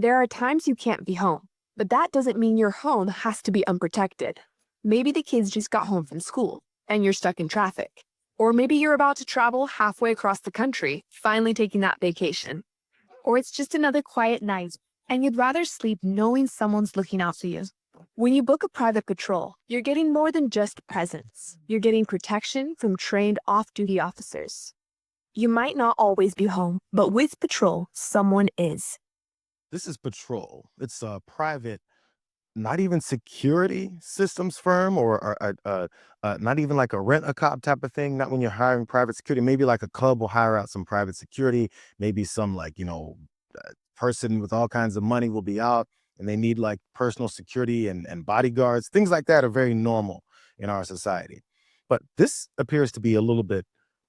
There are times you can't be home, but that doesn't mean your home has to be unprotected. Maybe the kids just got home from school and you're stuck in traffic. Or maybe you're about to travel halfway across the country, finally taking that vacation. Or it's just another quiet night and you'd rather sleep knowing someone's looking out for you. When you book a private patrol, you're getting more than just presence. You're getting protection from trained off-duty officers. You might not always be home, but with patrol, someone is. This is Patrol. It's a private, not even security systems firm or not even like a rent-a-cop type of thing. Not when you're hiring private security. Maybe like a club will hire out some private security. Maybe some person with all kinds of money will be out and they need like personal security and bodyguards. Things like that are very normal in our society. But this appears to be a little bit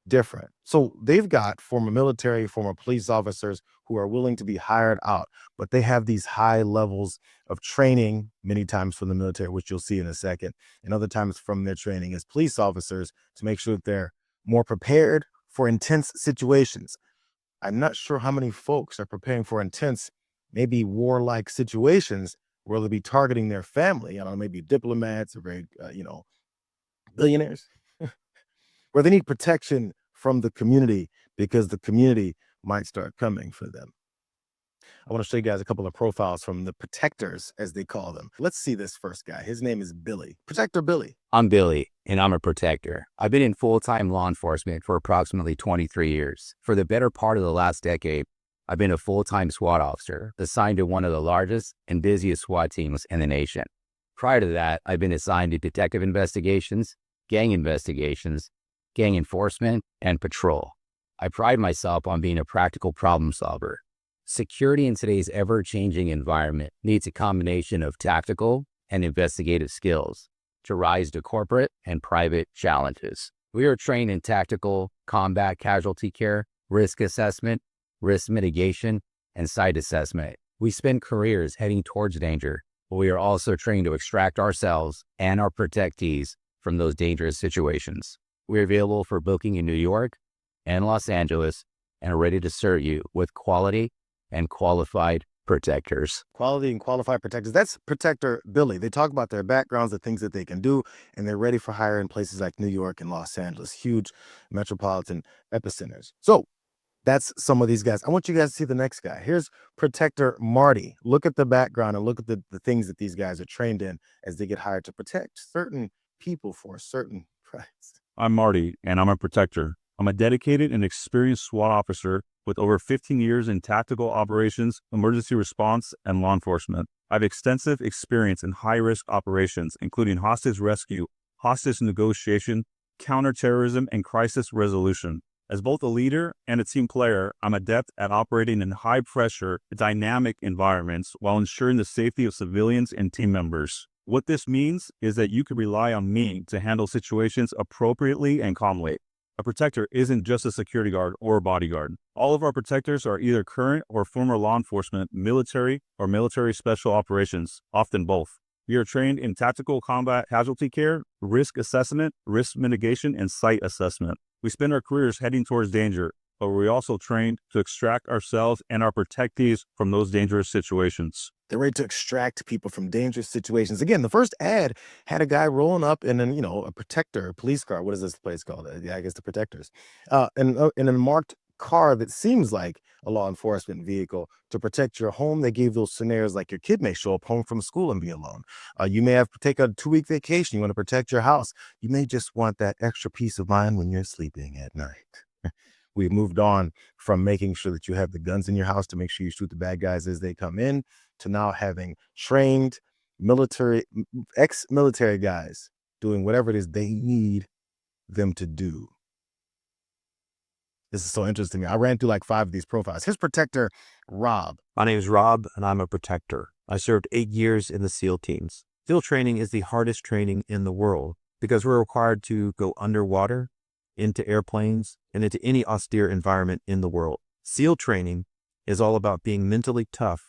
different. So they've got former military, former police officers who are willing to be hired out, but they have these high levels of training, many times from the military, which you'll see in a second, and other times from their training as police officers to make sure that they're more prepared for intense situations. I'm not sure how many folks are preparing for intense, maybe warlike situations where they'll be targeting their family. I don't know, maybe diplomats or very, billionaires, where they need protection from the community because the community might start coming for them. I want to show you guys a couple of profiles from the protectors, as they call them. Let's see this first guy. His name is Billy. Protector Billy. I'm Billy, and I'm a protector. I've been in full-time law enforcement for approximately 23 years. For the better part of the last decade, I've been a full-time SWAT officer assigned to one of the largest and busiest SWAT teams in the nation. Prior to that, I've been assigned to detective investigations, gang enforcement, and patrol. I pride myself on being a practical problem solver. Security in today's ever-changing environment needs a combination of tactical and investigative skills to rise to corporate and private challenges. We are trained in tactical combat casualty care, risk assessment, risk mitigation, and site assessment. We spend careers heading towards danger, but we are also trained to extract ourselves and our protectees from those dangerous situations. We're available for booking in New York and Los Angeles and are ready to serve you with quality and qualified protectors. Quality and qualified protectors. That's Protector Billy. They talk about their backgrounds, the things that they can do, and they're ready for hire in places like New York and Los Angeles, huge metropolitan epicenters. So that's some of these guys. I want you guys to see the next guy. Here's Protector Marty. Look at the background and look at the things that these guys are trained in as they get hired to protect certain people for a certain price. I'm Marty, and I'm a protector. I'm a dedicated and experienced SWAT officer with over 15 years in tactical operations, emergency response, and law enforcement. I have extensive experience in high-risk operations, including hostage rescue, hostage negotiation, counterterrorism, and crisis resolution. As both a leader and a team player, I'm adept at operating in high-pressure, dynamic environments while ensuring the safety of civilians and team members. What this means is that you can rely on me to handle situations appropriately and calmly. A protector isn't just a security guard or a bodyguard. All of our protectors are either current or former law enforcement, military, or military special operations, often both. We are trained in tactical combat casualty care, risk assessment, risk mitigation, and site assessment. We spend our careers heading towards danger, but we're also trained to extract ourselves and our protectees from those dangerous situations. They're ready to extract people from dangerous situations. Again, the first ad had a guy rolling up in a protector, a police car. What is this place called? Yeah, I guess the protectors. In a marked car that seems like a law enforcement vehicle to protect your home. They gave those scenarios like your kid may show up home from school and be alone. You may have to take a 2-week vacation. You want to protect your house. You may just want that extra peace of mind when you're sleeping at night. We've moved on from making sure that you have the guns in your house to make sure you shoot the bad guys as they come in to now having trained ex-military guys doing whatever it is they need them to do. This is so interesting to me. I ran through like 5 of these profiles. Here's Protector Rob. My name is Rob, and I'm a protector. I served 8 years in the SEAL teams. SEAL training is the hardest training in the world because we're required to go underwater, into airplanes, and into any austere environment in the world. SEAL training is all about being mentally tough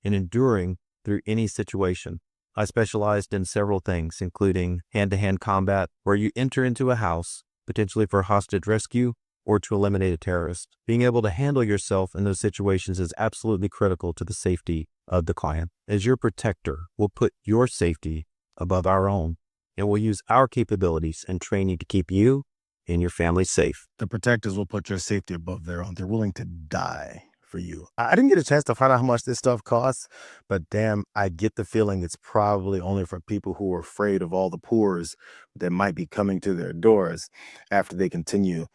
and enduring through any situation. I specialized in several things, including hand-to-hand combat, where you enter into a house, potentially for hostage rescue or to eliminate a terrorist. Being able to handle yourself in those situations is absolutely critical to the safety of the client. As your protector, we'll put your safety above our own, and we'll use our capabilities and training to keep you and your family safe. The protectors will put your safety above their own. They're willing to die for you. I didn't get a chance to find out how much this stuff costs, but damn, I get the feeling it's probably only for people who are afraid of all the poors that might be coming to their doors after they continue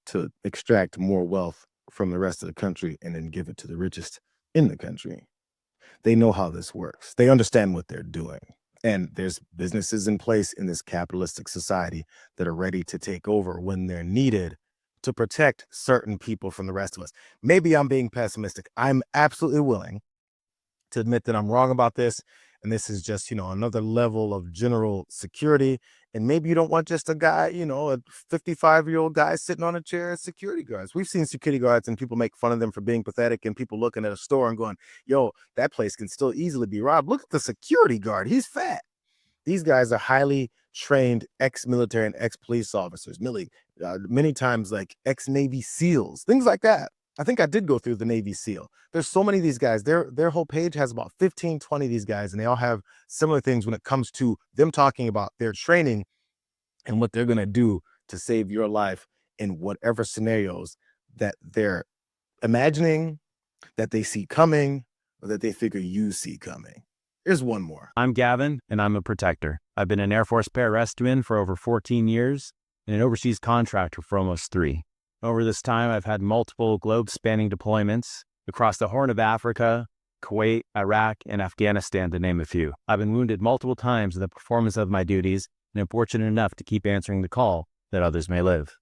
to extract more wealth from the rest of the country and then give it to the richest in the country. They know how this works. They understand what they're doing. And there's businesses in place in this capitalistic society that are ready to take over when they're needed to protect certain people from the rest of us. Maybe I'm being pessimistic. I'm absolutely willing to admit that I'm wrong about this. And this is just, another level of general security. And maybe you don't want just a guy, a 55-year-old guy sitting on a chair as security guards. We've seen security guards and people make fun of them for being pathetic, and people looking at a store and going, yo, that place can still easily be robbed. Look at the security guard. He's fat. These guys are highly trained ex-military and ex-police officers, many times like ex-Navy SEALs, things like that. I think I did go through the Navy SEAL. There's so many of these guys. Their whole page has about 15, 20 of these guys, and they all have similar things when it comes to them talking about their training and what they're going to do to save your life in whatever scenarios that they're imagining, that they see coming, or that they figure you see coming. Here's one more. I'm Gavin, and I'm a protector. I've been an Air Force pararescueman for over 14 years and an overseas contractor for almost 3. Over this time, I've had multiple globe-spanning deployments across the Horn of Africa, Kuwait, Iraq, and Afghanistan, to name a few. I've been wounded multiple times in the performance of my duties, and I'm fortunate enough to keep answering the call that others may live.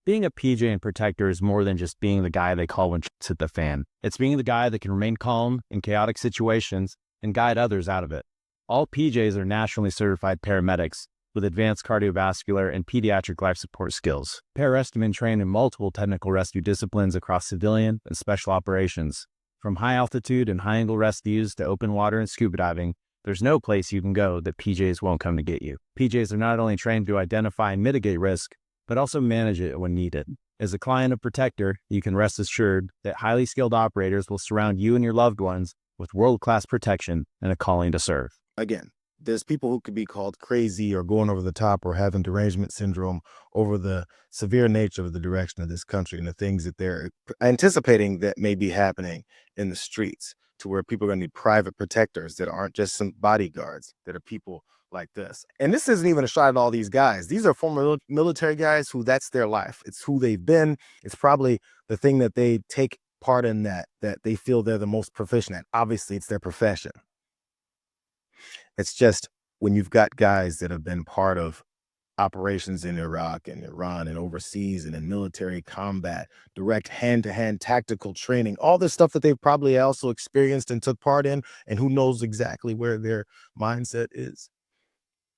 Being a PJ and protector is more than just being the guy they call when shit's hit the fan. It's being the guy that can remain calm in chaotic situations and guide others out of it. All PJs are nationally certified paramedics with advanced cardiovascular and pediatric life support skills. Pararescuemen train in multiple technical rescue disciplines across civilian and special operations. From high altitude and high angle rescues to open water and scuba diving, there's no place you can go that PJs won't come to get you. PJs are not only trained to identify and mitigate risk, but also manage it when needed. As a client of Protector, you can rest assured that highly skilled operators will surround you and your loved ones with world-class protection and a calling to serve. Again, there's people who could be called crazy or going over the top or having derangement syndrome over the severe nature of the direction of this country and the things that they're anticipating that may be happening in the streets, to where people are going to need private protectors that aren't just some bodyguards, that are people like this. And this isn't even a shot at all these guys. These are former military guys who that's their life. It's who they've been. It's probably the thing that they take part in that they feel they're the most proficient at. Obviously, it's their profession. It's just when you've got guys that have been part of operations in Iraq and Iran and overseas and in military combat, direct hand-to-hand tactical training, all this stuff that they've probably also experienced and took part in, and who knows exactly where their mindset is.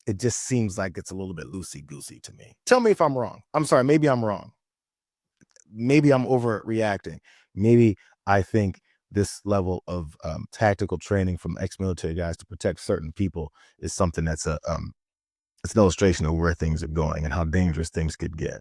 It just seems like it's a little bit loosey-goosey to me. Tell me if I'm wrong. I'm sorry, maybe I'm wrong. Maybe I'm overreacting. Maybe I think this level of tactical training from ex-military guys to protect certain people is something that's it's an illustration of where things are going and how dangerous things could get.